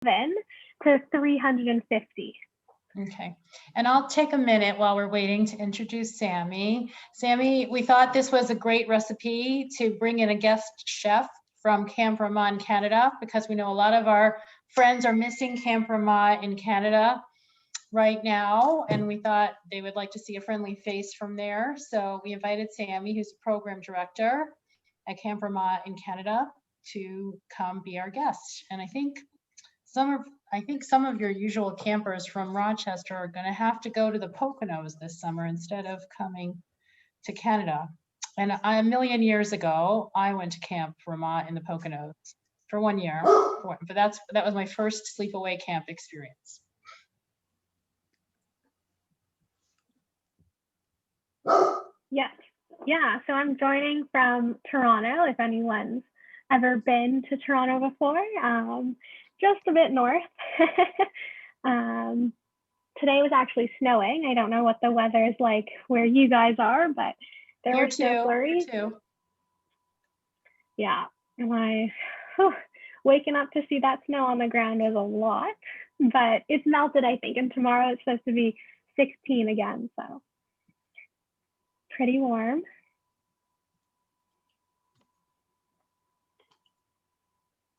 to 350. Okay, and I'll take a minute while we're waiting to introduce Sami. Sami, we thought this was a great recipe to bring in a guest chef from Camp Ramah in Canada, because we know a lot of our friends are missing Camp Ramah in Canada right now, and we thought they would like to see a friendly face from there. So we invited Sami, who's a program director at Camp Ramah in Canada, to come be our guest. And I think some of your usual campers from Rochester are going to have to go to the Poconos this summer instead of coming to Canada. And a million years ago, I went to Camp Ramah in the Poconos for 1 year, but that was my first sleepaway camp experience. Yes. Yeah, so I'm joining from Toronto, if anyone's ever been to Toronto before, just a bit north. Today was actually snowing. I don't know what the weather is like where you guys are, but there were snow flurries. Yeah, and waking up to see that snow on the ground was a lot, but it's melted, I think, and tomorrow it's supposed to be 16 again, so pretty warm.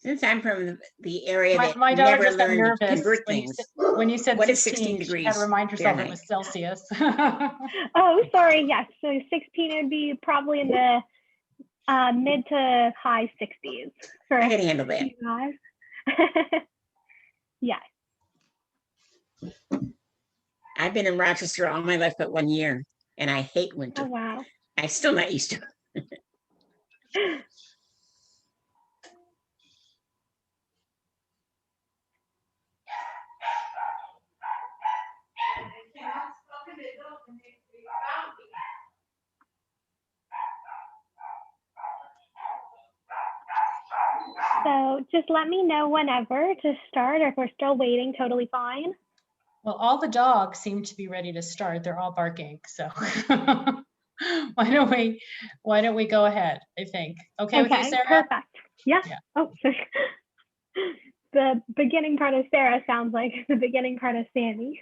Since I'm from the area that my daughter never just got learned to nervous convert things, when you said what 16, is 16 degrees? She had to remind herself Fahrenheit? It was Celsius. Oh, sorry. Yes, so 16 would be probably in the mid to high 60s. I can handle that. Yes. I've been in Rochester all my life but 1 year, and I hate winter. Oh, wow. I'm still not used to it. So just let me know whenever to start, or if we're still waiting, totally fine. Well, all the dogs seem to be ready to start. They're all barking, so why don't we go ahead? I think. Okay with you, Sarah? Perfect. Yeah. Oh, the beginning part of Sarah sounds like the beginning part of Sami.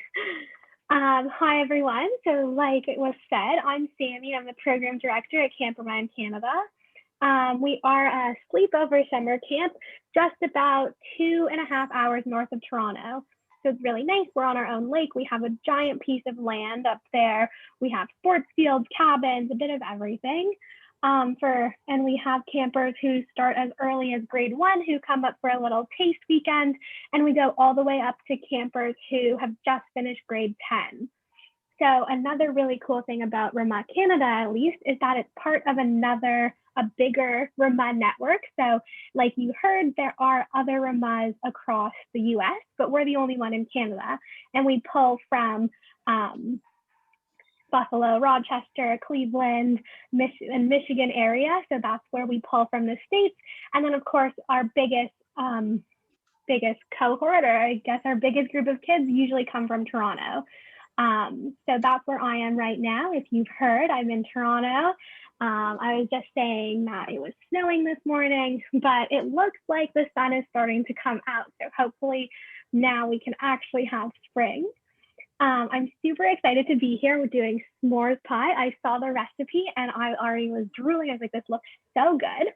Hi, everyone. So like it was said, I'm Sami. I'm the program director at Camp Ramah in Canada. We are a sleepover summer camp just about 2.5 hours north of Toronto. So it's really nice. We're on our own lake. We have a giant piece of land up there. We have sports fields, cabins, a bit of everything. And we have campers who start as early as grade 1 who come up for a little taste weekend, and we go all the way up to campers who have just finished grade 10. So another really cool thing about Ramah Canada, at least, is that it's part of a bigger Ramah network. So like you heard, there are other Ramahs across the US, but we're the only one in Canada. And we pull from Buffalo, Rochester, Cleveland, and Michigan area. So that's where we pull from the States. And then of course, our biggest cohort, or I guess our biggest group of kids, usually come from Toronto. So that's where I am right now. If you've heard, I'm in Toronto. I was just saying that it was snowing this morning, but it looks like the sun is starting to come out. So hopefully now we can actually have spring. I'm super excited to be here. We're doing s'mores pie. I saw the recipe and I already was drooling. I was like, this looks so good.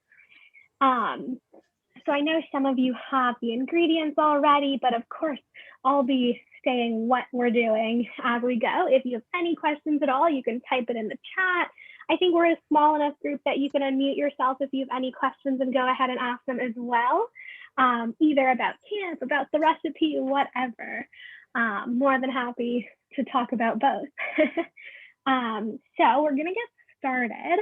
So I know some of you have the ingredients already, but of course, I'll be saying what we're doing as we go. If you have any questions at all, you can type it in the chat. I think we're a small enough group that you can unmute yourself if you have any questions and go ahead and ask them as well, either about camp, about the recipe, whatever. More than happy to talk about both. So we're gonna get started.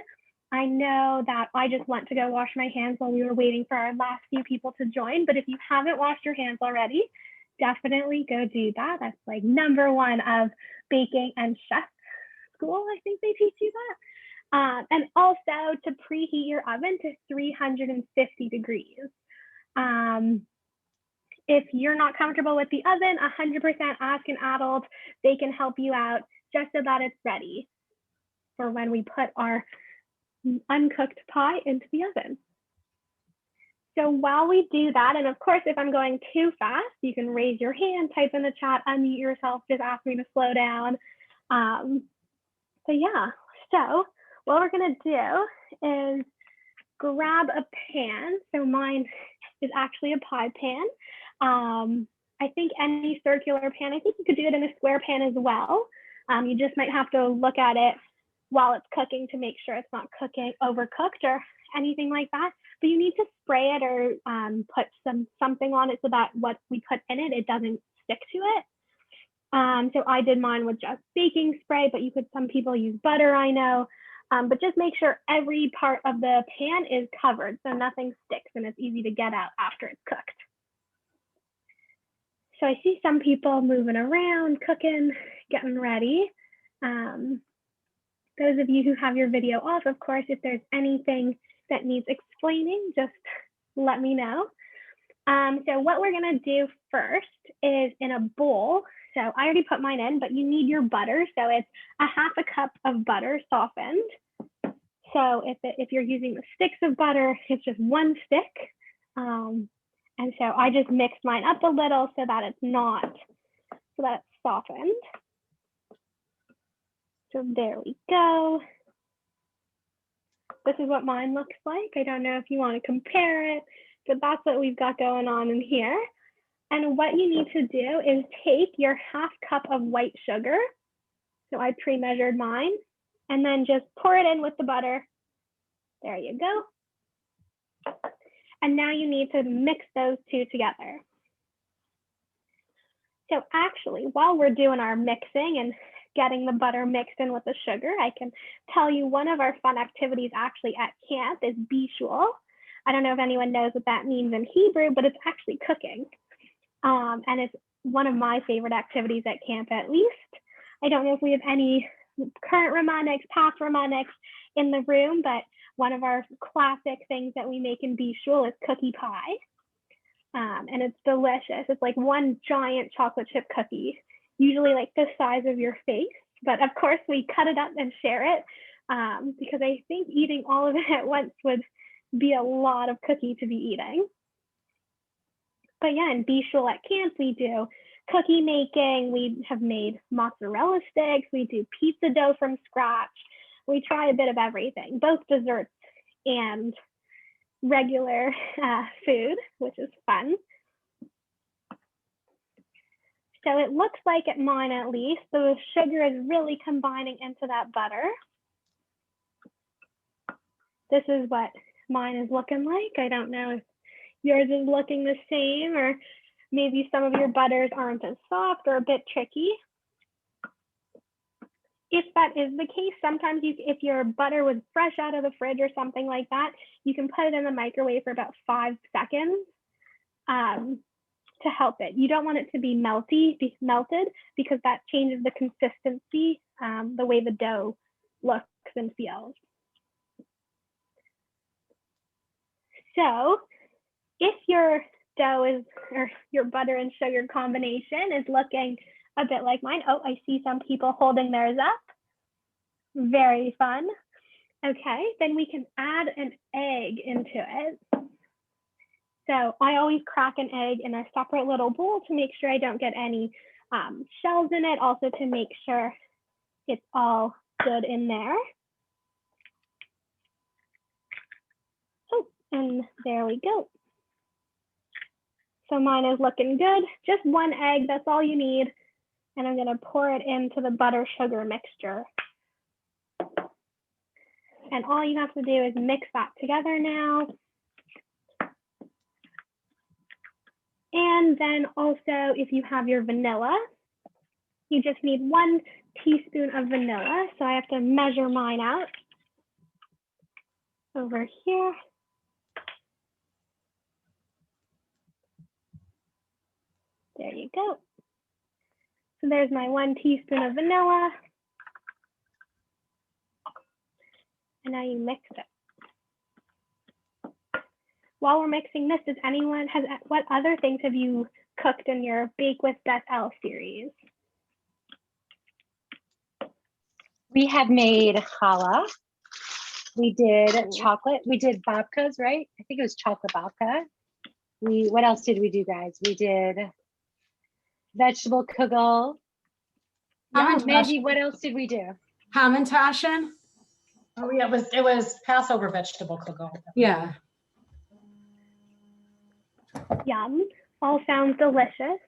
I know that I just went to go wash my hands while we were waiting for our last few people to join, but if you haven't washed your hands already, definitely go do that. That's like #1 of baking and chef school. I think they teach you that. And also to preheat your oven to 350 degrees. If you're not comfortable with the oven, 100% ask an adult. They can help you out just so that it's ready for when we put our uncooked pie into the oven. So while we do that, and of course, if I'm going too fast, you can raise your hand, type in the chat, unmute yourself, just ask me to slow down. But yeah, so what we're gonna do is grab a pan. So mine is actually a pie pan. I think any circular pan, I think you could do it in a square pan as well. You just might have to look at it while it's cooking to make sure it's not cooking overcooked or anything like that. But you need to spray it or put something on it so that what we put in it, it doesn't stick to it. So I did mine with just baking spray, but some people use butter, I know. But just make sure every part of the pan is covered so nothing sticks and it's easy to get out after it's cooked. So I see some people moving around, cooking, getting ready. Those of you who have your video off, of course, if there's anything that needs explaining, just let me know. So what we're gonna do first is in a bowl. So I already put mine in, but you need your butter. So it's a half a cup of butter softened. So if you're using the sticks of butter, it's just one stick. And so I just mixed mine up a little so that it's softened. So there we go. This is what mine looks like. I don't know if you want to compare it, but that's what we've got going on in here. And what you need to do is take your half cup of white sugar. So I pre-measured mine, and then just pour it in with the butter. There you go. And now you need to mix those two together. So actually, while we're doing our mixing and getting the butter mixed in with the sugar, I can tell you one of our fun activities actually at camp is bishul. I don't know if anyone knows what that means in Hebrew, but it's actually cooking. And it's one of my favorite activities at camp, at least. I don't know if we have any current Ramahniks, past Ramahniks in the room, but one of our classic things that we make in bishul is cookie pie. And it's delicious. It's like one giant chocolate chip cookie, usually like the size of your face. But of course, we cut it up and share it because I think eating all of it at once would be a lot of cookie to be eating. But yeah, in bishul at camp, we do cookie making. We have made mozzarella sticks. We do pizza dough from scratch. We try a bit of everything, both desserts and regular food, which is fun. So it looks like at mine, at least, the sugar is really combining into that butter. This is what mine is looking like. I don't know if yours is looking the same, or maybe some of your butters aren't as soft or a bit tricky. If that is the case, sometimes if your butter was fresh out of the fridge or something like that, you can put it in the microwave for about 5 seconds to help it. You don't want it to be melted because that changes the consistency, the way the dough looks and feels. So if your dough is, or your butter and sugar combination is looking a bit like mine. Oh, I see some people holding theirs up. Very fun. Okay, then we can add an egg into it. So I always crack an egg in a separate little bowl to make sure I don't get any shells in it, also to make sure it's all good in there. Oh, and there we go. So mine is looking good. Just one egg, that's all you need. And I'm gonna pour it into the butter sugar mixture. And all you have to do is mix that together now. And then also, if you have your vanilla, you just need 1 teaspoon of vanilla. So I have to measure mine out over here. There you go. So there's my 1 teaspoon of vanilla. And now you mix it. While we're mixing this, what other things have you cooked in your Bake with Beth L series? We have made challah. We did chocolate. We did babkas, right? I think it was chocolate babka. What else did we do, guys? We did vegetable kugel. Yeah, Mandy, what else did we do? Hamantaschen? Oh yeah, it was Passover vegetable kugel. Yeah. Yum. All sounds delicious.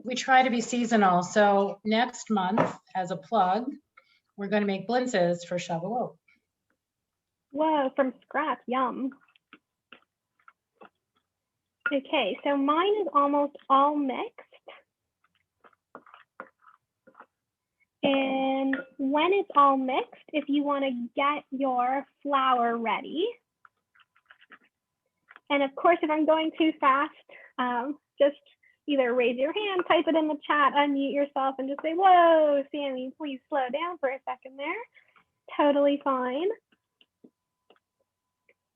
We try to be seasonal. So next month, as a plug, we're going to make blintzes for Shavuot. Whoa, from scratch, yum. Okay, so mine is almost all mixed. And when it's all mixed, if you want to get your flour ready, and of course, if I'm going too fast, just either raise your hand, type it in the chat, unmute yourself, and just say, whoa, Sami, please slow down for a second there. Totally fine.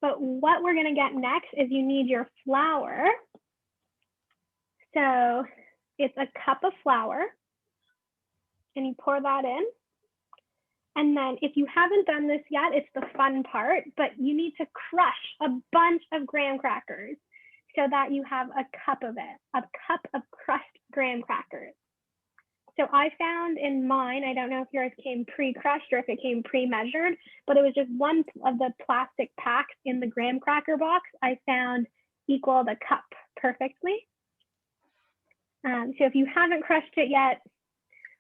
But what we're gonna get next is you need your flour. So it's a cup of flour, and you pour that in. And then if you haven't done this yet, it's the fun part, but you need to crush a bunch of graham crackers so that you have a cup of it, a cup of crushed graham crackers. So I found in mine, I don't know if yours came pre-crushed or if it came pre-measured, but it was just one of the plastic packs in the graham cracker box I found equaled a cup perfectly. So if you haven't crushed it yet,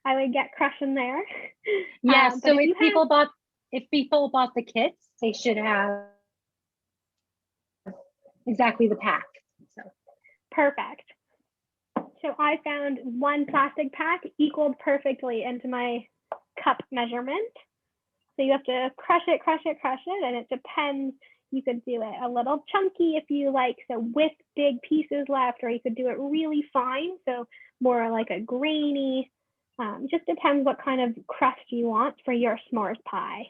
I would get crushing there. Yeah, so if people bought the kits, they should have exactly the pack. So perfect. So I found one plastic pack equaled perfectly into my cup measurement. So you have to crush it, and it depends. You could do it a little chunky if you like, so with big pieces left, or you could do it really fine, so more like a grainy. Just depends what kind of crust you want for your s'mores pie.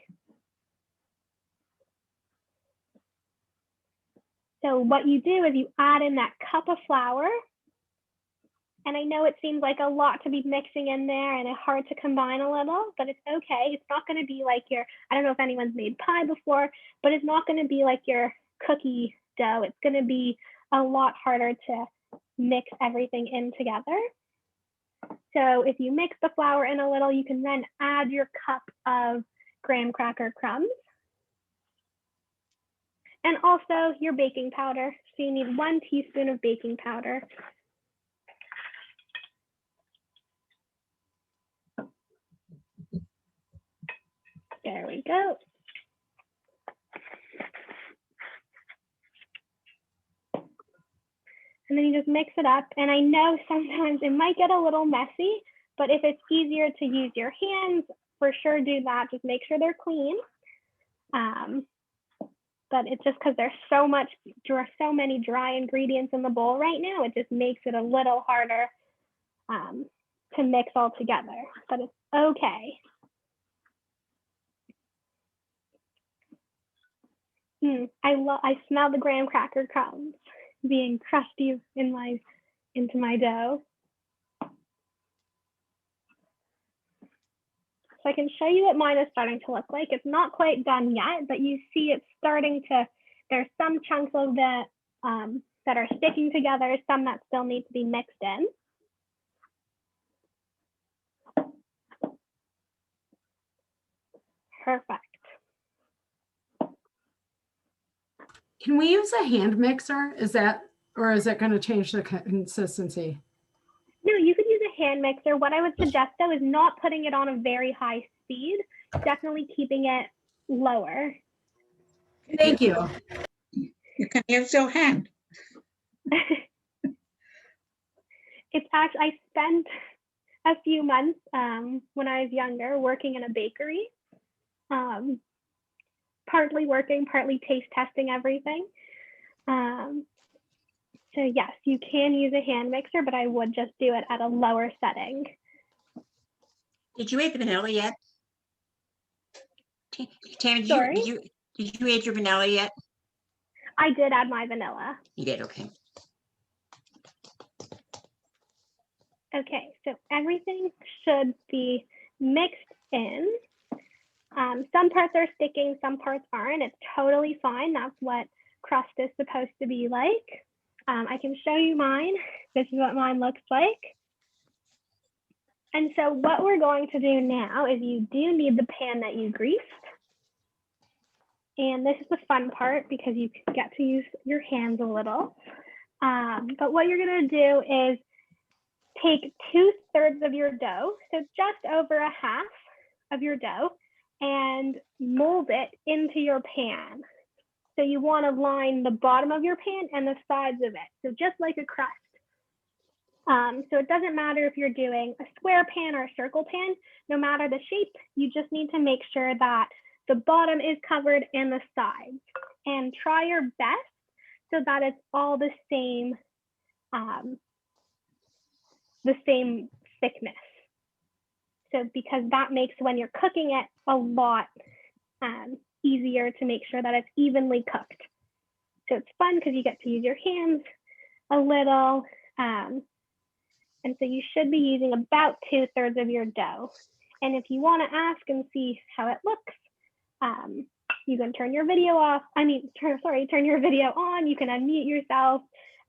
So what you do is you add in that cup of flour. And I know it seems like a lot to be mixing in there and it's hard to combine a little, but it's okay. It's not going to be like your, I don't know if anyone's made pie before, but it's not going to be like your cookie dough. It's going to be a lot harder to mix everything in together. So if you mix the flour in a little, you can then add your cup of graham cracker crumbs. And also your baking powder. So you need 1 teaspoon of baking powder. There we go. And then you just mix it up. And I know sometimes it might get a little messy, but if it's easier to use your hands, for sure do that. Just make sure they're clean. But it's just because there's so many dry ingredients in the bowl right now, it just makes it a little harder to mix all together, but it's okay. I smell the graham cracker crumbs being crushed into my dough. So I can show you what mine is starting to look like. It's not quite done yet, but you see it's starting to, there's some chunks of that that are sticking together, some that still need to be mixed in. Perfect. Can we use a hand mixer? Or is that going to change the consistency? No, you could use a hand mixer. What I would suggest though is not putting it on a very high speed, definitely keeping it lower. Thank you. You can use your hand. It's actually, I spent a few months when I was younger working in a bakery, partly working, partly taste testing everything. So yes, you can use a hand mixer, but I would just do it at a lower setting. Did you add the vanilla yet? Tammy, Sorry? did you add your vanilla yet? I did add my vanilla. You did, okay. Okay, so everything should be mixed in. Some parts are sticking, some parts aren't. It's totally fine. That's what crust is supposed to be like. I can show you mine. This is what mine looks like. And so what we're going to do now is you do need the pan that you greased. And this is the fun part because you get to use your hands a little. But what you're gonna do is take 2/3 of your dough, so just over a half of your dough, and mold it into your pan. So you wanna line the bottom of your pan and the sides of it. So just like a crust. So it doesn't matter if you're doing a square pan or a circle pan, no matter the shape, you just need to make sure that the bottom is covered and the sides. And try your best so that it's all the same thickness. So because that makes when you're cooking it a lot easier to make sure that it's evenly cooked. So it's fun because you get to use your hands a little. And so you should be using about 2/3 of your dough. And if you want to ask and see how it looks, you can turn your video off. Turn your video on. You can unmute yourself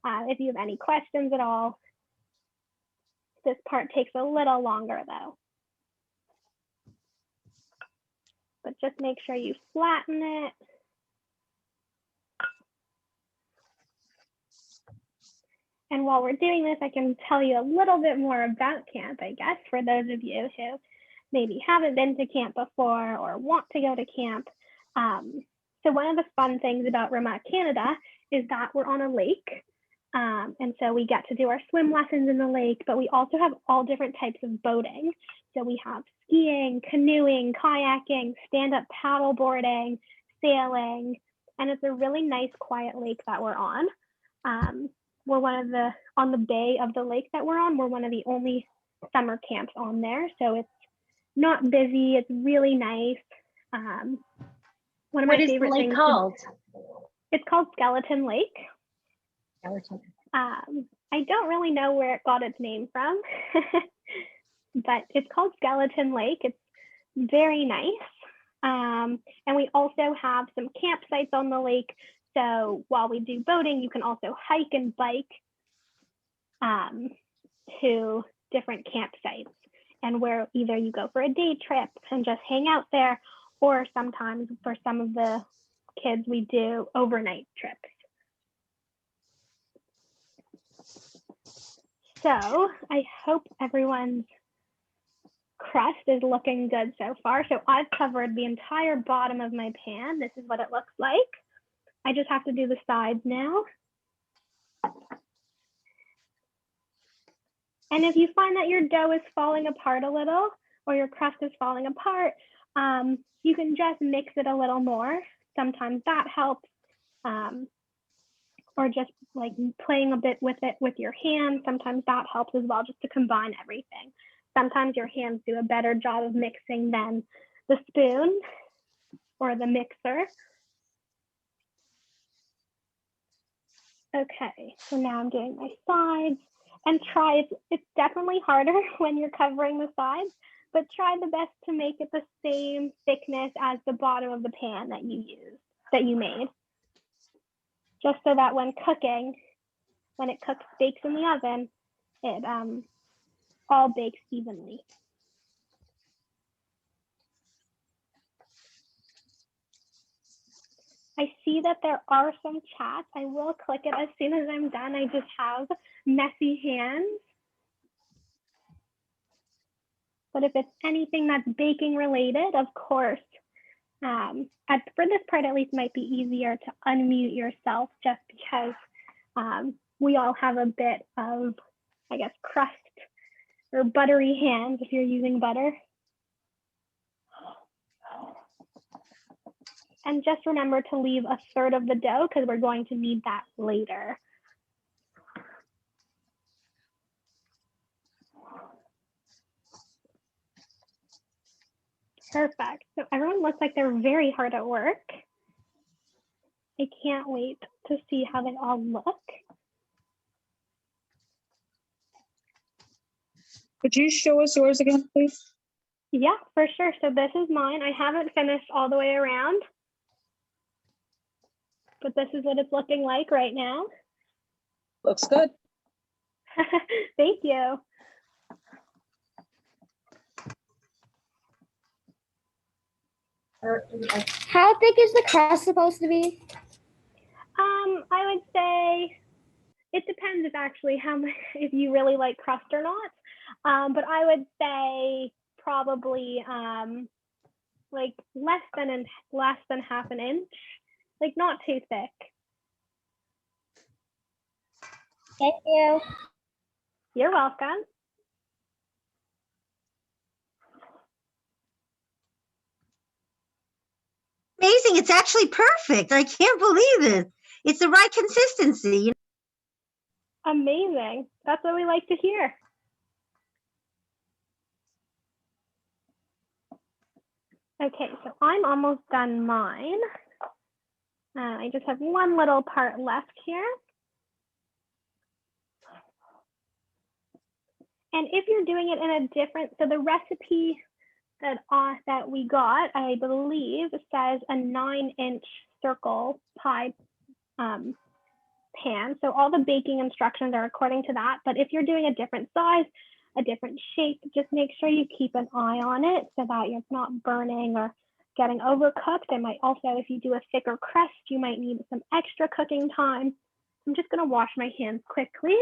if you have any questions at all. This part takes a little longer though. But just make sure you flatten it. And while we're doing this, I can tell you a little bit more about camp, I guess, for those of you who maybe haven't been to camp before or want to go to camp. So one of the fun things about Ramah, Canada is that we're on a lake. And so we get to do our swim lessons in the lake, but we also have all different types of boating. So we have skiing, canoeing, kayaking, stand-up paddle boarding, sailing, and it's a really nice quiet lake that we're on. We're on the bay of the lake that we're on, we're one of the only summer camps on there. So it's not busy, it's really nice. One of my favorite things. What is the lake called? It's called Skeleton Lake. Skeleton. I don't really know where it got its name from, but it's called Skeleton Lake. It's very nice. And we also have some campsites on the lake. So while we do boating, you can also hike and bike to different campsites, and where either you go for a day trip and just hang out there, or sometimes for some of the kids, we do overnight trips. So I hope everyone's crust is looking good so far. So I've covered the entire bottom of my pan. This is what it looks like. I just have to do the sides now. And if you find that your dough is falling apart a little, or your crust is falling apart, you can just mix it a little more. Sometimes that helps. Or just like playing a bit with it with your hands. Sometimes that helps as well, just to combine everything. Sometimes your hands do a better job of mixing than the spoon or the mixer. Okay, so now I'm doing my sides, and it's definitely harder when you're covering the sides, but try the best to make it the same thickness as the bottom of the pan that you made. Just so that when it bakes in the oven, it all bakes evenly. I see that there are some chats. I will click it as soon as I'm done. I just have messy hands. But if it's anything that's baking related, of course, for this part at least, might be easier to unmute yourself, just because we all have a bit of, I guess, crust or buttery hands if you're using butter. And just remember to leave 1/3 of the dough, because we're going to need that later. Perfect. So everyone looks like they're very hard at work. I can't wait to see how they all look. Could you show us yours again, please? Yeah, for sure. So this is mine. I haven't finished all the way around. but this is what it's looking like right now. Looks good. Thank you. How thick is the crust supposed to be? I would say it depends if actually how much, if you really like crust or not. But I would say probably like less than half an inch, like not too thick. Thank you. You're welcome. Amazing. It's actually perfect. I can't believe it. It's the right consistency. You Amazing. That's what we like to hear. Okay, so I'm almost done mine. I just have one little part left here. And if you're doing it in a different, so the recipe that we got, I believe, says a 9-inch circle pie pan. So all the baking instructions are according to that. But if you're doing a different size, a different shape, just make sure you keep an eye on it so that it's not burning or getting overcooked. And might also, if you do a thicker crust, you might need some extra cooking time. I'm just going to wash my hands quickly.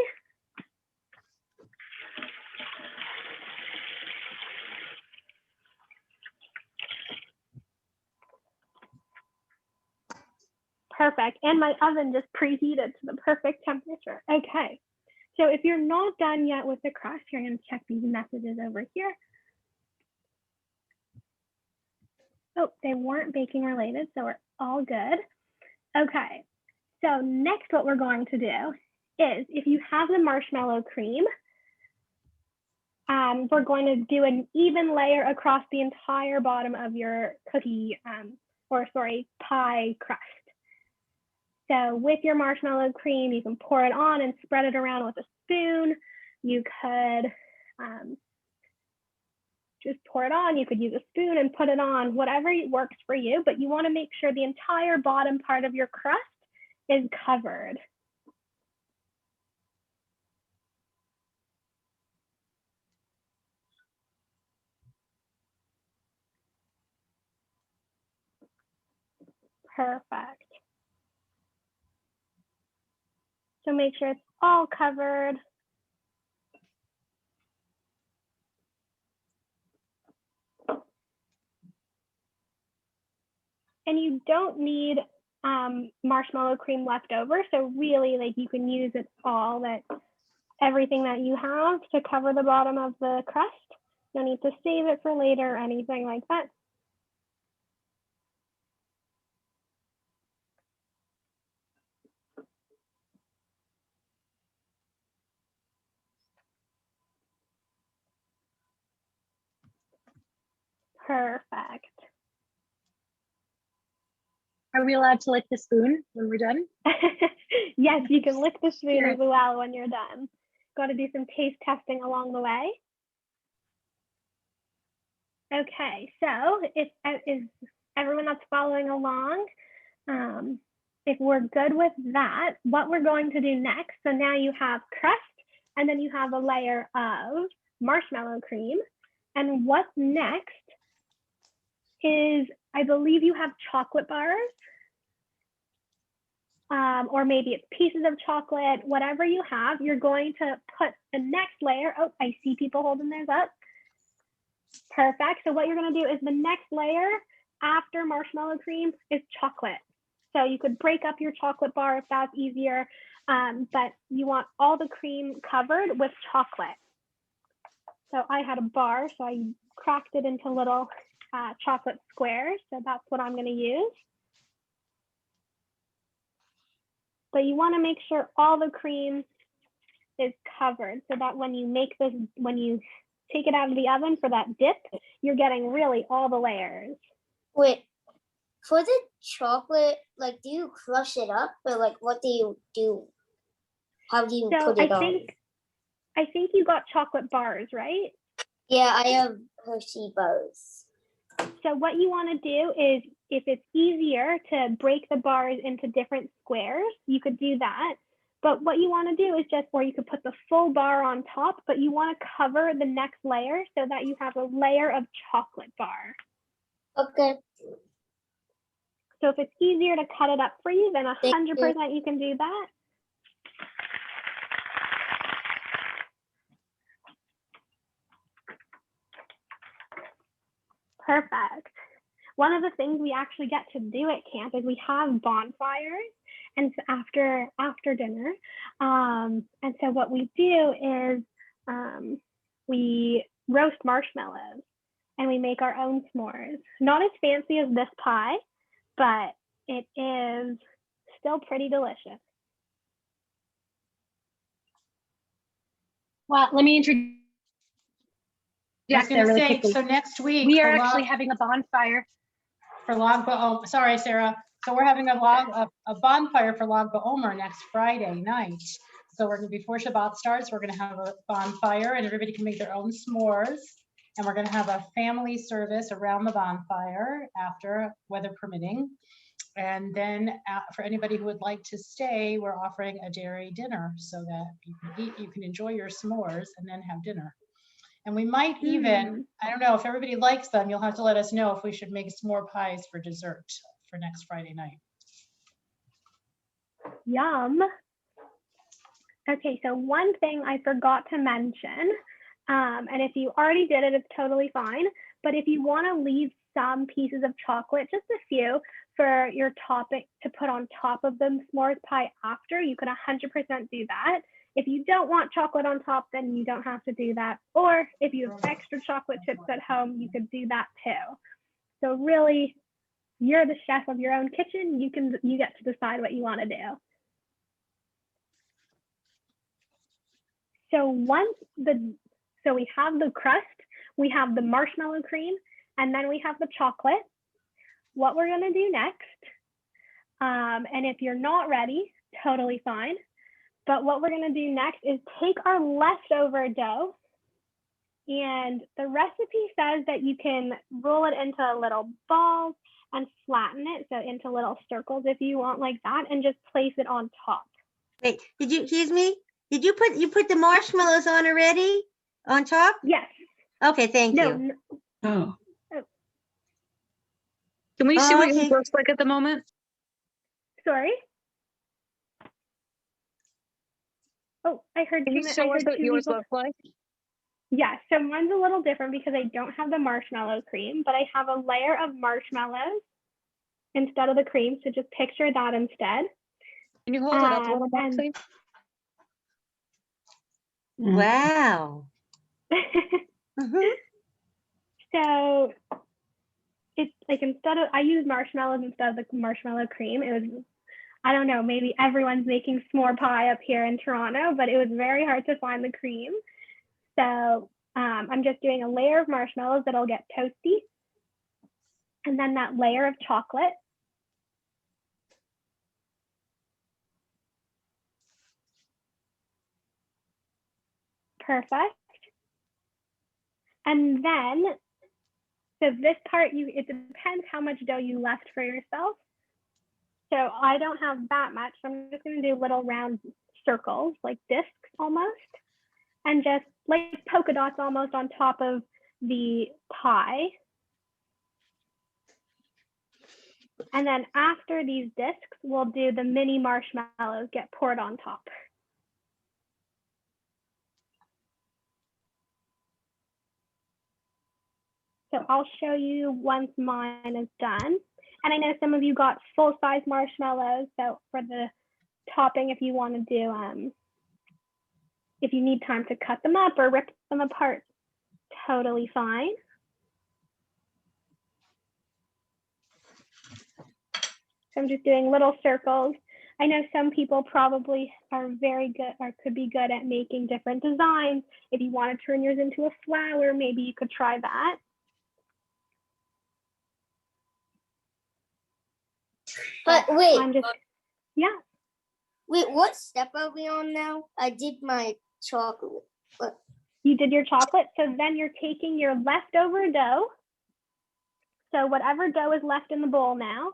Perfect. And my oven just preheated to the perfect temperature. Okay. So if you're not done yet with the crust, you're going to check these messages over here. Oh, they weren't baking related, so we're all good. Okay. So next, what we're going to do is, if you have the marshmallow cream, we're going to do an even layer across the entire bottom of your pie crust. So with your marshmallow cream, you can pour it on and spread it around with a spoon. You could just pour it on. You could use a spoon and put it on, whatever works for you, but you want to make sure the entire bottom part of your crust is covered. Perfect. So make sure it's all covered. And you don't need marshmallow cream left over. So really, like, you can use it all, everything that you have to cover the bottom of the crust. You don't need to save it for later or anything like that. Perfect. Are we allowed to lick the spoon when we're done? Yes, you can lick the spoon Sure. as well when you're done. Got to do some taste testing along the way. Okay, so if everyone that's following along, if we're good with that, what we're going to do next, so now you have crust and then you have a layer of marshmallow cream. And what's next is, I believe you have chocolate bars, or maybe it's pieces of chocolate, whatever you have, you're going to put the next layer. Oh, I see people holding theirs up. Perfect. So what you're going to do is the next layer after marshmallow cream is chocolate. So you could break up your chocolate bar if that's easier, but you want all the cream covered with chocolate. So I had a bar, so I cracked it into little chocolate squares. So that's what I'm going to use. But you want to make sure all the cream is covered so that when you make this, when you take it out of the oven for that dip, you're getting really all the layers. Wait, for the chocolate, like, do you crush it up, or like, what do you do? How do you put it on? I think you got chocolate bars, right? Yeah, I have Hershey bars. So what you want to do is if it's easier to break the bars into different squares, you could do that. But what you want to do is just, or you could put the full bar on top, but you want to cover the next layer so that you have a layer of chocolate bar. Okay. So if it's easier to cut it up for you, then 100% you. you can do that. Perfect. One of the things we actually get to do at camp is we have bonfires, and so after dinner. And so what we do is we roast marshmallows and we make our own s'mores. Not as fancy as this pie, but it is still pretty delicious. Well, let me introduce. I was there gonna really say, quickly. so next week. We are for actually log- having a bonfire. For Log oh, sorry, Sarah. So we're having a bonfire for Lag BaOmer next Friday night. So we're gonna, before Shabbat starts, we're gonna have a bonfire and everybody can make their own s'mores. And we're gonna have a family service around the bonfire after, weather permitting. And then for anybody who would like to stay, we're offering a dairy dinner so that you can eat, you can enjoy your s'mores and then have dinner. And we might even, I don't know, if everybody likes them, you'll have to let us know if we should make s'more pies for dessert for next Friday night. Yum. Okay, so one thing I forgot to mention, and if you already did it, it's totally fine. But if you want to leave some pieces of chocolate, just a few, for your topping to put on top of the s'mores pie after, you can 100% do that. If you don't want chocolate on top, then you don't have to do that. Or if you have extra chocolate chips at home, you could do that too. So really, you're the chef of your own kitchen. You get to decide what you want to do. So so we have the crust, we have the marshmallow cream, and then we have the chocolate. What we're gonna do next, and if you're not ready, totally fine. But what we're gonna do next is take our leftover dough, and the recipe says that you can roll it into a little ball and flatten it, so into little circles if you want like that, and just place it on top. Wait, excuse me? Did you put the marshmallows on already? On top? Yes. Okay, thank you. Oh. Can we see Oh, what okay. yours looks like at the moment? Sorry. Oh, I heard. Can you show us what yours looks like? Yeah, so mine's a little different because I don't have the marshmallow cream, but I have a layer of marshmallows instead of the cream. So just picture that instead. Can you hold it up a little bit, please? Wow. Mhm. So it's like I use marshmallows instead of the marshmallow cream. It was, I don't know, maybe everyone's making s'more pie up here in Toronto, but it was very hard to find the cream. So I'm just doing a layer of marshmallows that'll get toasty. And then that layer of chocolate. Perfect. And then, so this part, it depends how much dough you left for yourself. So I don't have that much. So I'm just gonna do little round circles, like discs almost, and just like polka dots almost on top of the pie. And then after these discs, we'll do the mini marshmallows get poured on top. So I'll show you once mine is done. And I know some of you got full-size marshmallows. So for the topping, if you want to do, if you need time to cut them up or rip them apart, totally fine. So I'm just doing little circles. I know some people probably are very good or could be good at making different designs. If you want to turn yours into a flower, maybe you could try that. But wait. Yeah. Wait, what step are we on now? I did my chocolate. You did your chocolate. So then you're taking your leftover dough So whatever dough is left in the bowl now,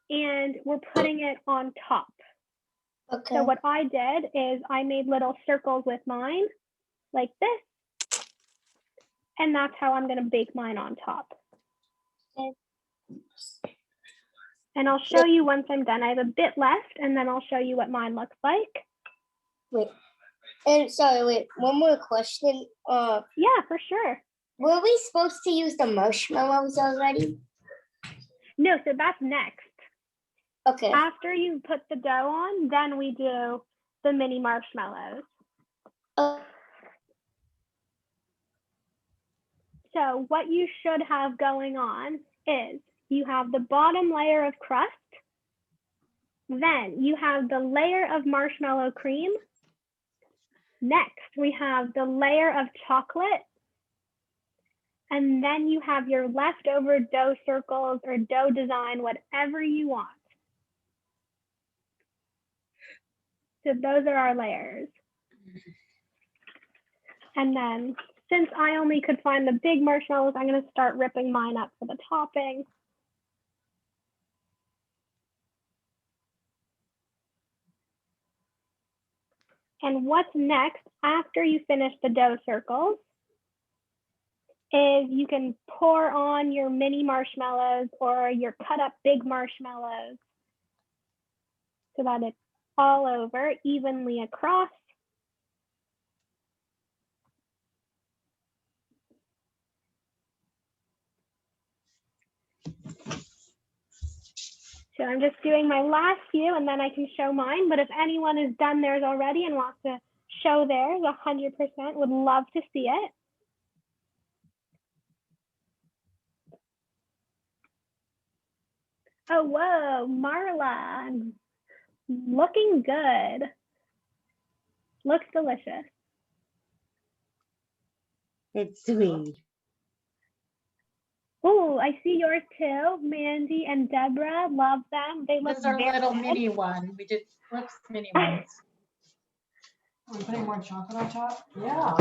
and we're putting it on top. Okay. So what I did is I made little circles with mine like this, and that's how I'm gonna bake mine on top. And I'll show you once I'm done. I have a bit left, and then I'll show you what mine looks like. Wait. And sorry, wait, one more question. Yeah, for sure. Were we supposed to use the marshmallows already? No, so that's next. Okay. After you put the dough on, then we do the mini marshmallows. So what you should have going on is you have the bottom layer of crust, then you have the layer of marshmallow cream. Next, we have the layer of chocolate, and then you have your leftover dough circles or dough design, whatever you want. So those are our layers. And then since I only could find the big marshmallows, I'm going to start ripping mine up for the topping. And what's next after you finish the dough circles is you can pour on your mini marshmallows or your cut up big marshmallows so that it's all over evenly across. So I'm just doing my last few and then I can show mine, but if anyone has done theirs already and wants to show theirs, 100% would love to see it. Oh, whoa, Marla, looking good. Looks delicious. It's sweet. Oh, I see yours too, Mandy and Deborah. Love them. They look This is our very little good. mini one. We did flips mini ones. Are we putting more chocolate on top? Yeah.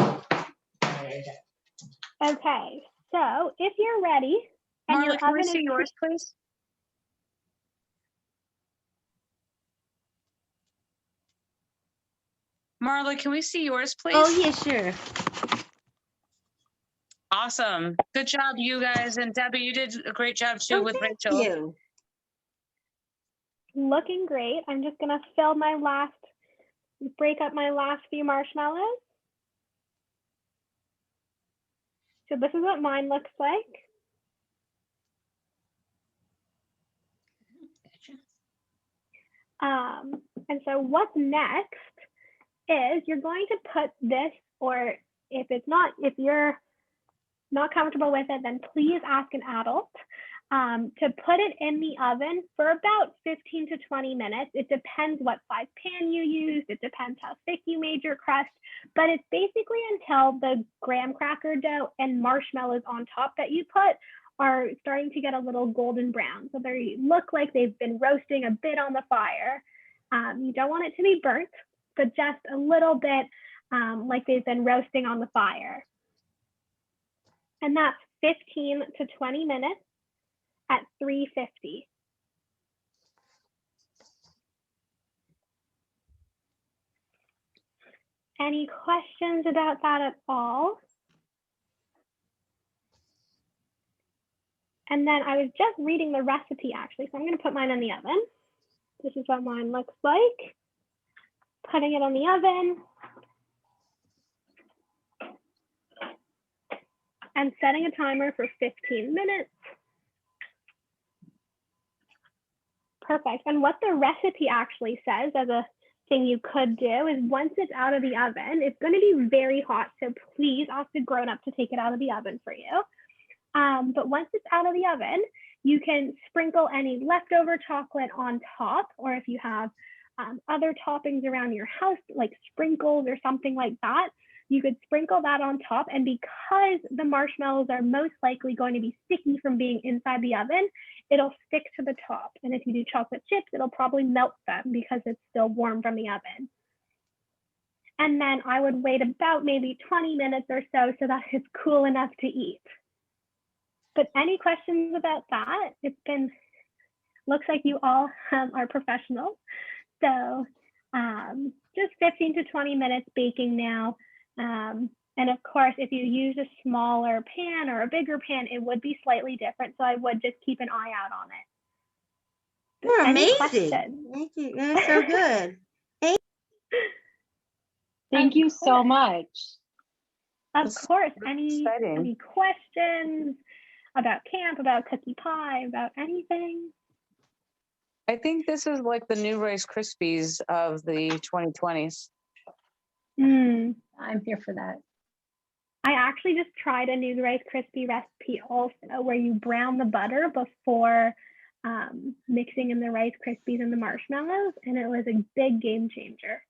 Okay, so if you're ready and your Marla, can we oven see is yours, please? Marla, can we see yours, please? Oh, yeah, sure. Awesome. Good job, you guys. And Debbie, you did a great job too Oh, with thank Rachel. you. looking great, I'm just gonna fill my last, break up my last few marshmallows. So this is what mine looks like. And so what's next is you're going to put this, or if you're not comfortable with it, then please ask an adult to put it in the oven for about 15 to 20 minutes. It depends what size pan you used. It depends how thick you made your crust, but it's basically until the graham cracker dough and marshmallows on top that you put are starting to get a little golden brown. So they look like they've been roasting a bit on the fire. You don't want it to be burnt, but just a little bit like they've been roasting on the fire. And that's 15 to 20 minutes at 350. Any questions about that at all? And then I was just reading the recipe actually, so I'm going to put mine in the oven. This is what mine looks like. Putting it in the oven. And setting a timer for 15 minutes. Perfect. And what the recipe actually says as a thing you could do is once it's out of the oven, it's going to be very hot. So please ask a grown-up to take it out of the oven for you. But once it's out of the oven, you can sprinkle any leftover chocolate on top, or if you have other toppings around your house, like sprinkles or something like that, you could sprinkle that on top. And because the marshmallows are most likely going to be sticky from being inside the oven, it'll stick to the top. And if you do chocolate chips, it'll probably melt them because it's still warm from the oven. And then I would wait about maybe 20 minutes or so that it's cool enough to eat. But any questions about that? Looks like you all are professionals. So just 15 to 20 minutes baking now. And of course, if you use a smaller pan or a bigger pan, it would be slightly different. So I would just keep an eye out on it. You're Any amazing. questions? Thank you. You're so good. Thank you so much. Of That's course, exciting. any questions about camp, about cookie pie, about anything? I think this is like the new Rice Krispies of the 2020s. I'm here for that. I actually just tried a new Rice Krispie recipe also, where you brown the butter before mixing in the Rice Krispies and the marshmallows, and it was a big game changer.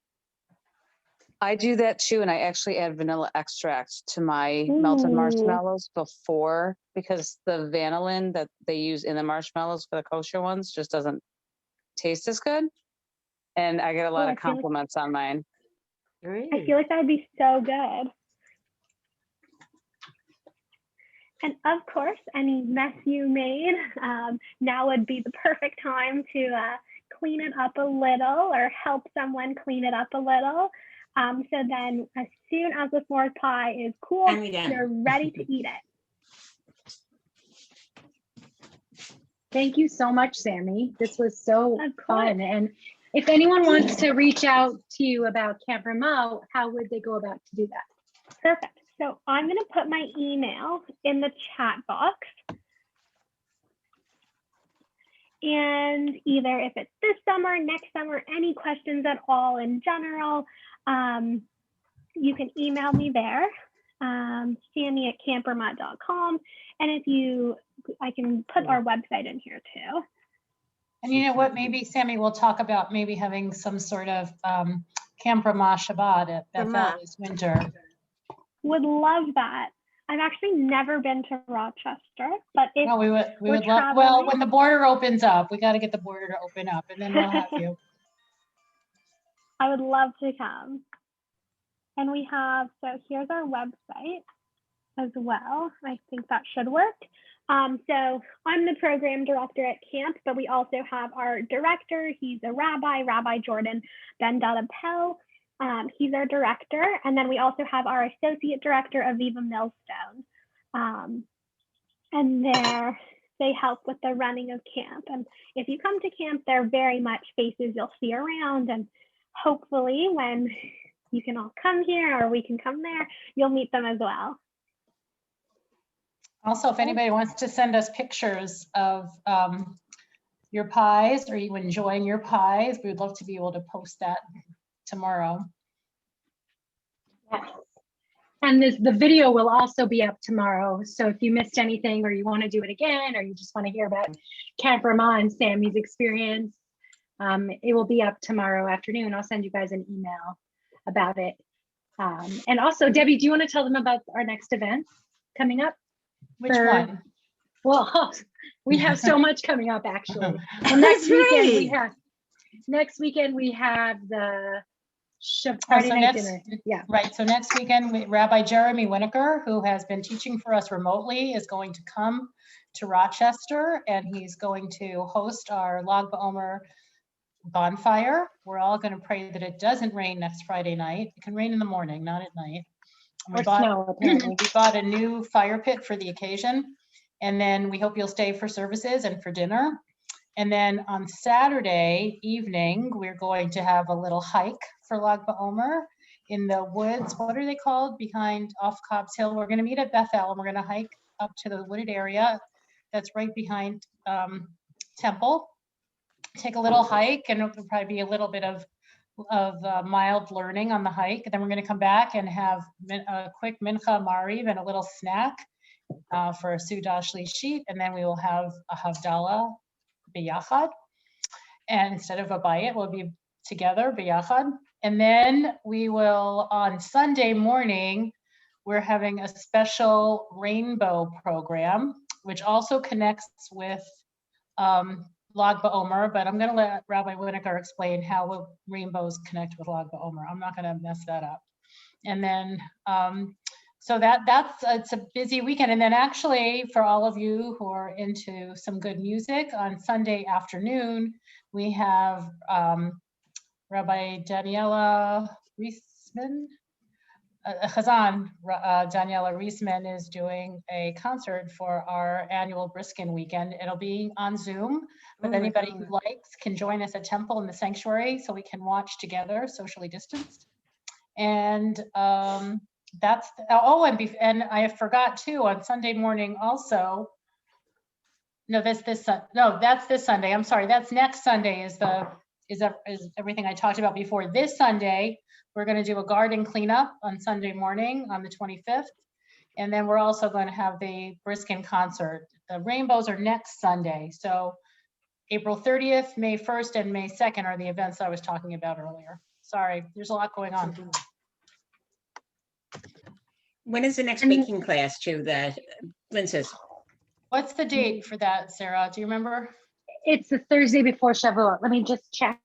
I do that too, and I actually add vanilla extract to my melted Ooh. marshmallows before, because the vanillin that they use in the marshmallows for the kosher ones just doesn't taste as good. And I get a lot I of feel like- compliments on mine. I feel like that would be so good. And of course, any mess you made, now would be the perfect time to clean it up a little or help someone clean it up a little. So then as soon as the s'mores pie is cool, And we done. you're ready to eat it. Thank you so much, Sami. This was so Of course. fun. And if anyone wants to reach out to you about Camp Ramah, how would they go about to do that? Perfect. So I'm going to put my email in the chat box. And either if it's this summer, next summer, any questions at all in general, you can email me there, Sami@campramah.com. And I can put our website in here too. And you know what, maybe Sami will talk about maybe having some sort of Camp Ramah Shabbat at Beth Ramah. this winter. Would love that. I've actually never been to Rochester, but if No, we would we're love, well, traveling- when the border opens up, we got to get the border to open up and then we'll have you. I would love to come. And we have, so here's our website as well. I think that should work. So I'm the program director at camp, but we also have our director. He's a rabbi, Rabbi Jordan Ben-Dada-Pell. He's our director. And then we also have our associate director, Aviva Millstone. And they help with the running of camp. And if you come to camp, they're very much faces you'll see around. And hopefully when you can all come here or we can come there, you'll meet them as well. Also, if anybody wants to send us pictures of your pies or you enjoying your pies, we would love to be able to post that tomorrow. Yes. And the video will also be up tomorrow. So if you missed anything or you want to do it again, or you just want to hear about Camp Ramah and Sami's experience, it will be up tomorrow afternoon. I'll send you guys an email about it. And also, Debbie, do you want to tell them about our next event coming up? Which one? Well, we have so much coming up actually. Well, That's right. Next weekend we have the So Friday night next- dinner. Yeah. Right, so next weekend, Rabbi Jeremy Winokur, who has been teaching for us remotely, is going to come to Rochester and he's going to host our Lag BaOmer bonfire. We're all going to pray that it doesn't rain next Friday night. It can rain in the morning, not at night. And Or snow, apparently. we bought a new fire pit for the occasion. And then we hope you'll stay for services and for dinner. And then on Saturday evening, we're going to have a little hike for Lag BaOmer in the woods. What are they called? Behind off Cobb's Hill. We're going to meet at Bethel and we're going to hike up to the wooded area that's right behind Temple. Take a little hike and it'll probably be a little bit of mild learning on the hike. And then we're going to come back and have a quick mincha mariv and a little snack for a Sudah Shlishit. And then we will have a Havdalah biyachad. And instead of a bayit, we'll be together biyachad. And then we will, on Sunday morning, we're having a special rainbow program, which also connects with Lag BaOmer, but I'm going to let Rabbi Winokur explain how rainbows connect with Lag BaOmer. I'm not going to mess that up. And then So that's it's a busy weekend. And then actually for all of you who are into some good music, on Sunday afternoon, we have Rabbi Daniela Reisman, Daniela Reisman is doing a concert for our annual Briskin weekend. It'll be on Zoom, but anybody who likes can join us at Temple in the sanctuary so we can watch together, socially distanced. And that's, and I forgot too, on Sunday morning also, no, that's this Sunday. I'm sorry, that's next Sunday is everything I talked about before. This Sunday, we're going to do a garden cleanup on Sunday morning on the 25th. And then we're also going to have the Briskin concert. The rainbows are next Sunday. So April 30th, May 1st, and May 2nd are the events I was talking about earlier. Sorry, there's a lot going on. When is the next baking class to the Linces? What's the date for that, Sarah? Do you remember? It's the Thursday before Shavuot. Let me just check.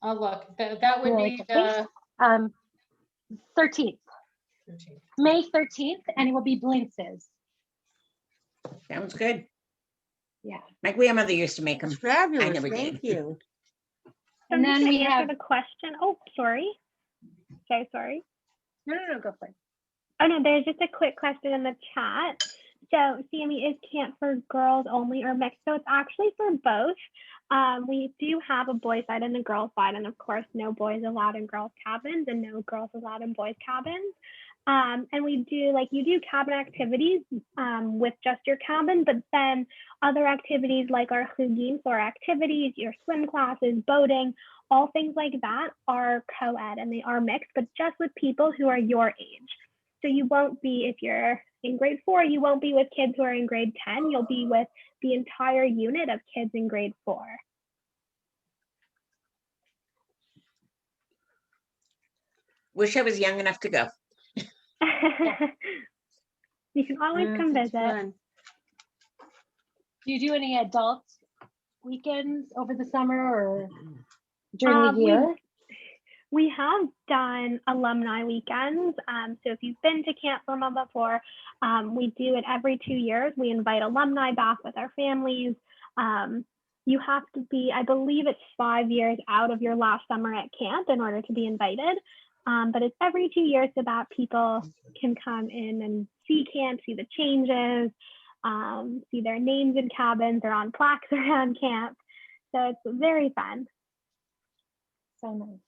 Oh, look, that would be the 13th. May 13th, and it will be Blintzes. Sounds good. Yeah. My grandmother used to make them. Fabulous. I never Thank did. you. And then we have the question. Oh, sorry. So sorry. no, go for it. Oh no, there's just a quick question in the chat. So Sami, is camp for girls only or mixed? So it's actually for both. We do have a boys side and a girls side, and of course no boys allowed in girls cabins and no girls allowed in boys cabins. And we do, like, you do cabin activities with just your cabin, but then other activities like our chugim, so our activities, your swim classes, boating, all things like that are co-ed and they are mixed, but just with people who are your age. So you won't be, if you're in grade 4, you won't be with kids who are in grade 10. You'll be with the entire unit of kids in grade 4. Wish I was young enough to go. You can always come visit. Fun. Do you do any adult weekends over the summer or during the year? We have done alumni weekends. So if you've been to Camp Ramah before, we do it every 2 years. We invite alumni back with our families. You have to be, I believe it's 5 years out of your last summer at camp in order to be invited. But it's every 2 years so that people can come in and see camp, see the changes, see their names in cabins or on plaques around camp. So it's very fun. So nice.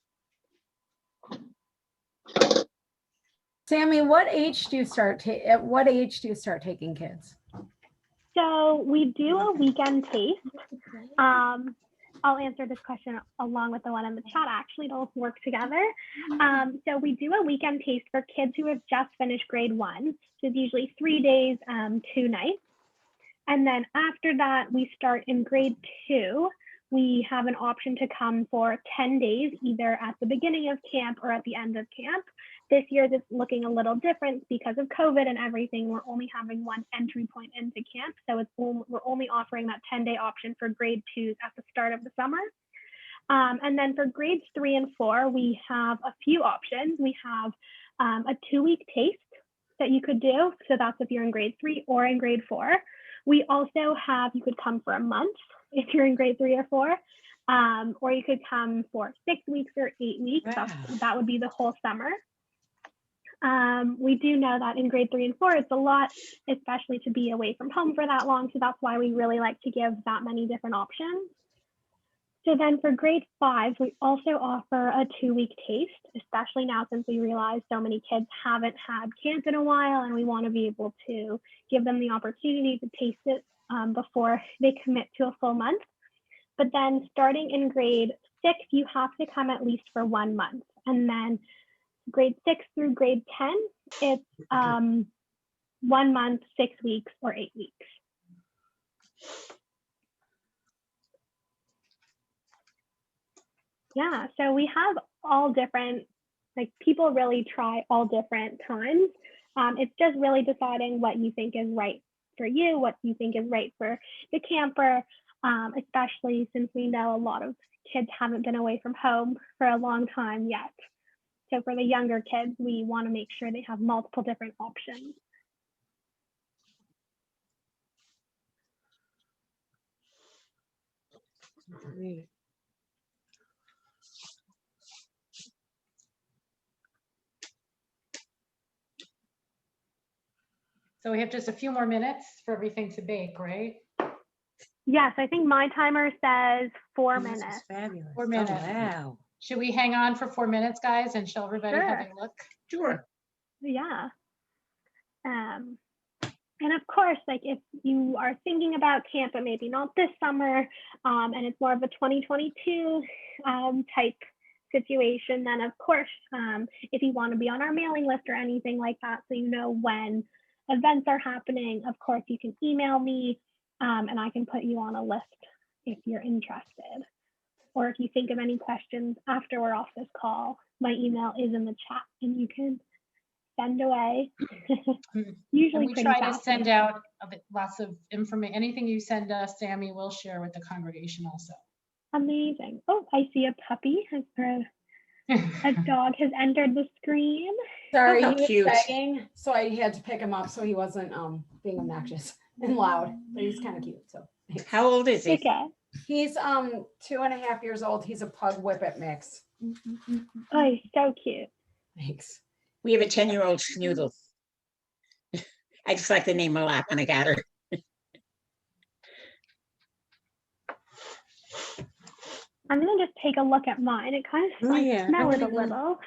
Sami, what age do you start? At what age do you start taking kids? So we do a weekend taste. I'll answer this question along with the one in the chat. Actually, it'll work together. So we do a weekend taste for kids who have just finished grade 1. So it's usually 3 days, 2 nights. And then after that, we start in grade 2. We have an option to come for 10 days, either at the beginning of camp or at the end of camp. This year, it's looking a little different because of COVID and everything. We're only having one entry point into camp. So we're only offering that 10-day option for grade 2s at the start of the summer. And then for grades 3 and 4, we have a few options. We have a 2-week taste that you could do. So that's if you're in grade 3 or in grade 4. We also have, you could come for a month if you're in grade 3 or 4, or you could come for 6 weeks or 8 weeks. Wow. That would be the whole summer. We do know that in grade 3 and 4, it's a lot, especially to be away from home for that long. So that's why we really like to give that many different options. So then for grade 5, we also offer a 2-week taste, especially now since we realize so many kids haven't had camp in a while and we want to be able to give them the opportunity to taste it before they commit to a full month. But then starting in grade 6, you have to come at least for 1 month. And then grade 6 through grade 10, it's 1 month, 6 weeks, or 8 weeks. Yeah, so we have all different, like, people really try all different times. It's just really deciding what you think is right for you, what you think is right for the camper, especially since we know a lot of kids haven't been away from home for a long time yet. So for the younger kids, we want to make sure they have multiple different options. So we have just a few more minutes for everything to bake, right? Yes, I think my timer says 4 This is minutes. fabulous. 4 Oh, minutes. wow. Should we hang on for 4 minutes, guys, and show everybody how Sure. they look? Sure. Yeah. And of course, like if you are thinking about camp, but maybe not this summer, and it's more of a 2022 type situation, then of course, if you want to be on our mailing list or anything like that, so you know when events are happening, of course, you can email me and I can put you on a list if you're interested. Or if you think of any questions after we're off this call, my email is in the chat and you can send away. Usually And we pretty try to fast. send out lots of information. Anything you send us, Sami will share with the congregation also. Amazing. Oh, I see a puppy. A dog has entered the screen. Sorry, how he was cute. begging, so I had to pick him up so he wasn't being obnoxious and loud, but he's kind of cute. So How old is he? Okay. he's 2.5 years old. He's a pug whippet mix. Oh, he's so cute. Thanks. We have a 10-year-old schnoodle. I just like the name a lot when I got her. I'm gonna just take a look at mine. It kind of, Oh, I yeah. smell I it a wanna go. little.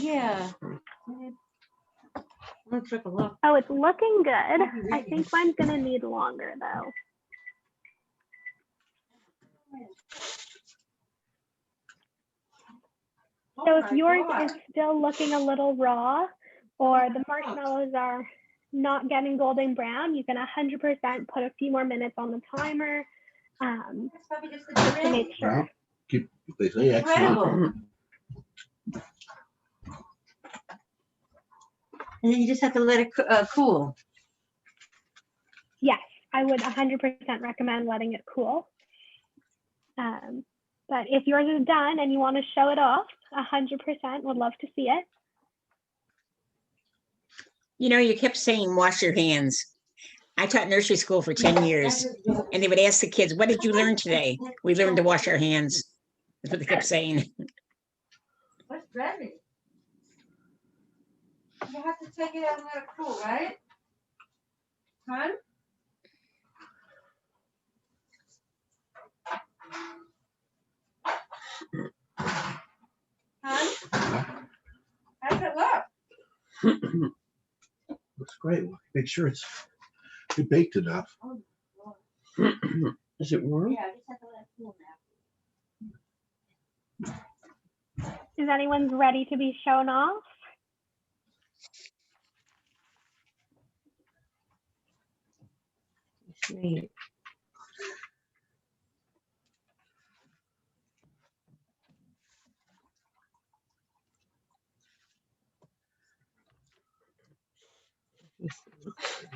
Yeah. Let's take a look. Oh, it's looking good. I think mine's gonna need longer though. So if yours is still looking a little raw, or the marshmallows are not getting golden brown, you can 100% put a few more minutes on the timer just to make sure. Well, they say excellent. And then you just have to let it cool. Yes, I would 100% recommend letting it cool. But if yours is done and you want to show it off, 100% would love to see it. You know, you kept saying wash your hands. I taught nursery school for 10 years, and they would ask the kids, what did you learn today? We learned to wash our hands. That's what they kept saying. What's ready? You have to take it out and let it cool, right? Huh? How's it look? Looks great. Make sure it's baked enough. Is it warm? Yeah, I just have to let it cool now. Is anyone ready to be shown off? Sweet.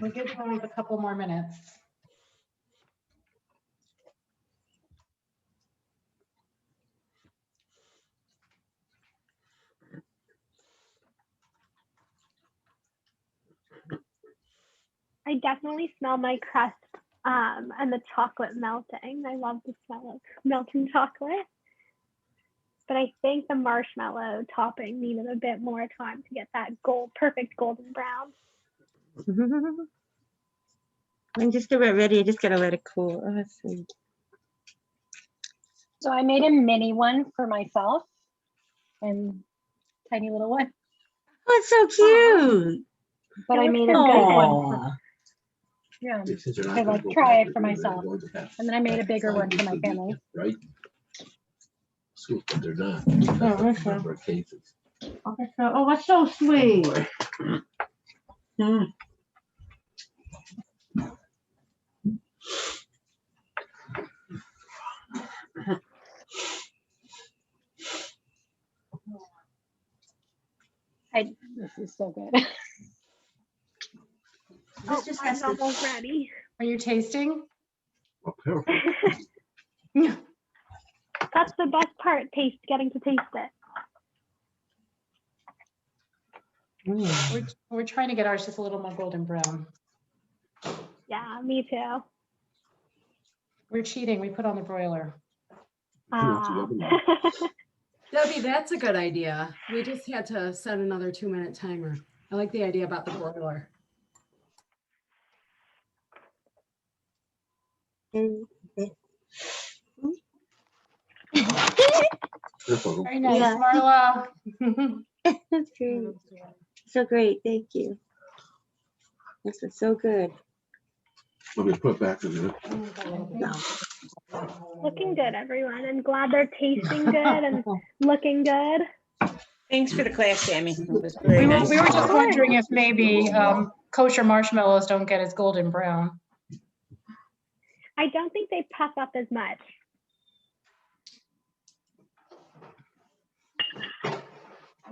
We'll give them a couple more minutes. I definitely smell my crust and the chocolate melting. I love the smell of melting chocolate. But I think the marshmallow topping needed a bit more time to get that perfect golden brown. I'm just about ready. I just gotta let it cool. Oh, that's sweet. So I made a mini one for myself and tiny little one, Oh, it's so cute. but I It made a looks big good. one. Aw. Yeah, Since they're not to gonna like go try back, it for they're myself. going to have And then I made a bigger 5 one for days my to be family. Right? School, but they're not. Oh, That's okay. a number of cases. Okay, so, oh, that's so sweet. Mm. This is so good. Oh, mine's almost ready. Are you tasting? Oh, perfect. That's the best part, getting to taste it. We're trying to get ours just a little more golden brown. Yeah, me too. We're cheating. We put on the broiler. Debbie, that's a good idea. We just had to set another 2-minute timer. I like the idea about the broiler. Very nice, Yeah. Marla. That's great. So great. Thank you. This is so good. Let me put back in there. Looking good, everyone. I'm glad they're tasting good and looking good. Thanks for the class, Sammy. It was We very were, nice. we were just wondering if maybe kosher marshmallows don't get as golden brown. I don't think they puff up as much.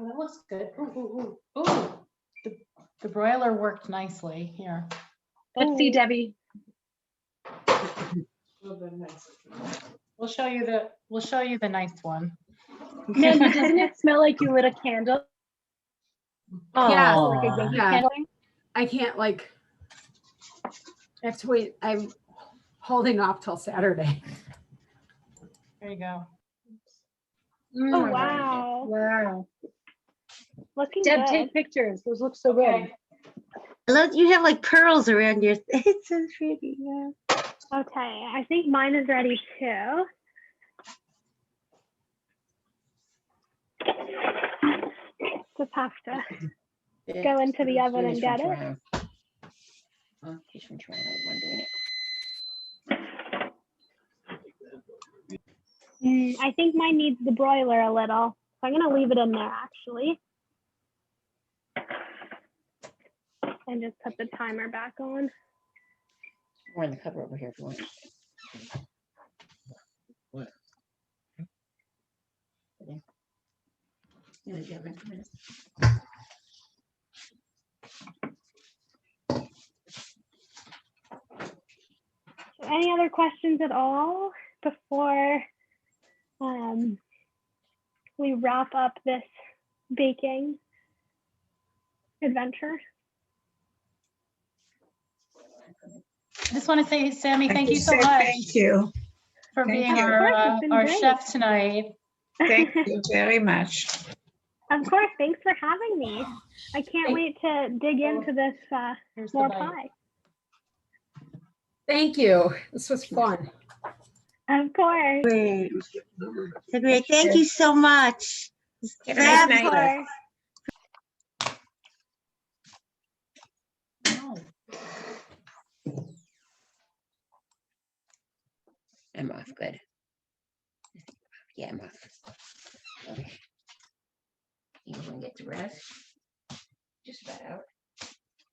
Oh, that looks good. Ooh, ooh, ooh, ooh. The broiler worked nicely here. Let's see, Debbie. We'll show you the nice one. Mandy, doesn't it smell like you lit a candle? Yeah, Like a Yankee yeah. candle? I can't I have to wait. I'm holding off till Saturday. There you go. Oh, wow. Wow. Looking Deb, good. take pictures. Those look so Okay. I love you have like pearls around your. It's so pretty. Yeah. Okay, I think mine is ready too. Just have to go into the oven and get it. He's from Toronto, one doing it. I think mine needs the broiler a little. So I'm gonna leave it in there actually. And just put the timer back on. More in the cover over here if you want. What? Yeah, yeah, wait a minute. So any other questions at all before we wrap up this baking adventure? I just want to say, Sammy, thank you so much. Thank you. For Thank being you. our chef tonight. Thank you very much. Of course, thanks for having me. I can't wait to dig into this more pie. Thank you. This was fun. Of course. Great. So great. Thank you so much. Have a nice night. Of course. I'm off. Good. Yeah, I'm off. Okay. You want to get to rest? Just about out.